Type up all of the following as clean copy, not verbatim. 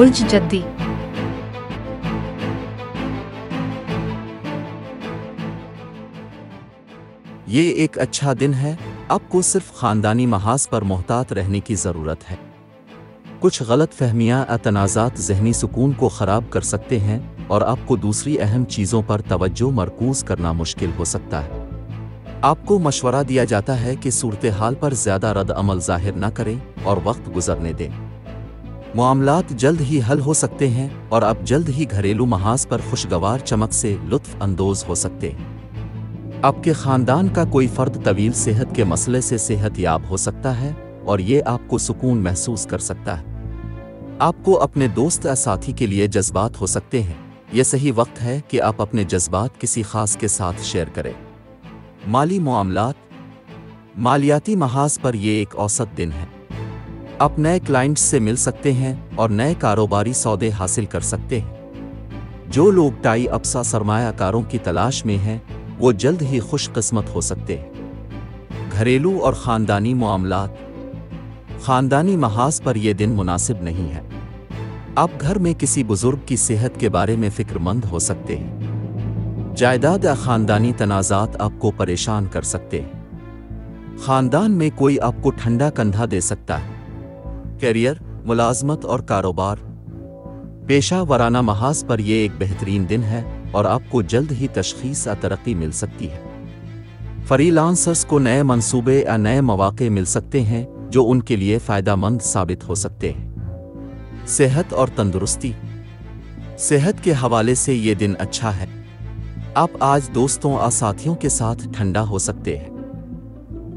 बुर्ज जद्दी। ये एक अच्छा दिन है। आपको सिर्फ खानदानी महाज पर मोहतात रहने की ज़रूरत है। कुछ गलत फहमियाँ या तनाज़ात ज़हनी सुकून को ख़राब कर सकते हैं और आपको दूसरी अहम चीज़ों पर तवज्जो मरकूज़ करना मुश्किल हो सकता है। आपको मशवरा दिया जाता है कि सूरत हाल पर ज़्यादा रद्द अमल ज़ाहिर न करें और वक्त गुजरने दें। मामलात जल्द ही हल हो सकते हैं और आप जल्द ही घरेलू महाज पर खुशगवार चमक से लुत्फ़ अंदोज़ हो सकते हैं। आपके ख़ानदान का कोई फ़र्द तवील सेहत के मसले से सेहतयाब हो सकता है और ये आपको सुकून महसूस कर सकता है। आपको अपने दोस्त या साथी के लिए जज्बात हो सकते हैं। यह सही वक्त है कि आप अपने जज्बात किसी ख़ास के साथ शेयर करें। माली मामलात। मालियाती महाज पर यह एक औसत दिन है। आप नए क्लाइंट्स से मिल सकते हैं और नए कारोबारी सौदे हासिल कर सकते हैं। जो लोग टाई अप्सा सरमायाकारों की तलाश में हैं वो जल्द ही खुशकिस्मत हो सकते हैं। घरेलू और ख़ानदानी मामलात। ख़ानदानी महाज पर यह दिन मुनासिब नहीं है। आप घर में किसी बुजुर्ग की सेहत के बारे में फ़िक्रमंद हो सकते हैं। जायदाद या ख़ानदानी तनाज़ात आपको परेशान कर सकते हैं। ख़ानदान में कोई आपको ठंडा कंधा दे सकता है। कैरियर, मुलाजमत और कारोबार। पेशा वराना महाज पर यह एक बेहतरीन दिन है और आपको जल्द ही तशख़ीस या तरक्की मिल सकती है। फ्रीलांसर्स को नए मंसूबे या नए मौक़े मिल सकते हैं जो उनके लिए फ़ायदेमंद साबित हो सकते हैं। सेहत और तंदुरुस्ती। सेहत के हवाले से ये दिन अच्छा है। आप आज दोस्तों और साथियों के साथ ठंडा हो सकते हैं।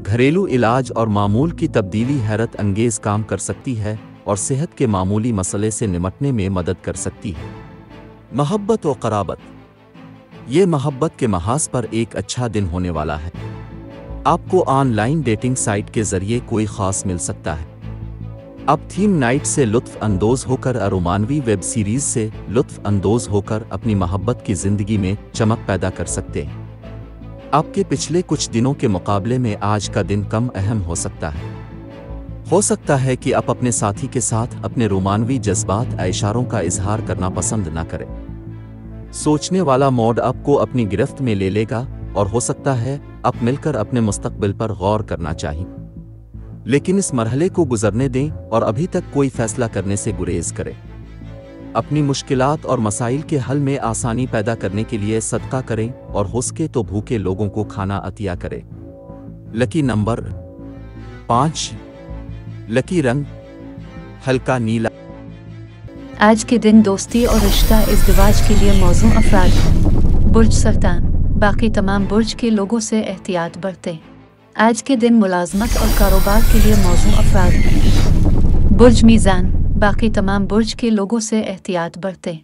घरेलू इलाज और मामूल की तब्दीली हैरत अंगेज़ काम कर सकती है और सेहत के मामूली मसले से निमटने में मदद कर सकती है। मोहब्बत और क़राबत। ये मोहब्बत के महाज पर एक अच्छा दिन होने वाला है। आपको ऑनलाइन डेटिंग साइट के ज़रिए कोई ख़ास मिल सकता है। आप थीम नाइट से लुत्फ़ अंदोज़ होकर और रोमानवी वेब सीरीज़ से लुत्फ़ अंदोज़ होकर अपनी मोहब्बत की ज़िंदगी में चमक पैदा कर सकते हैं। आपके पिछले कुछ दिनों के मुकाबले में आज का दिन कम अहम हो सकता है। हो सकता है कि आप अपने साथी के साथ अपने रोमानवी जज्बात या इशारों का इजहार करना पसंद न करें। सोचने वाला मोड आपको अपनी गिरफ्त में ले लेगा और हो सकता है आप मिलकर अपने मुस्तकबिल पर गौर करना चाहिए। लेकिन इस मरहले को गुजरने दें और अभी तक कोई फैसला करने से गुरेज करें। अपनी मुश्किलात और मसाइल के हल में आसानी पैदा करने के लिए सदका करें और हो सके तो भूखे लोगों को खाना अतिया करें। Lucky number 5। लकी रंग हल्का नीला। आज के दिन दोस्ती और रिश्ता इज़्दिवाज के लिए मौजू अफराद हैं। बुर्ज सरतान। बाकी तमाम बुर्ज के लोगों से एहतियात बरतें। आज के दिन मुलाजमत और कारोबार के लिए मौजू अफराद हैं। बुर्ज मीज़ान। बाकी तमाम बुर्ज के लोगों से एहतियात बरतें।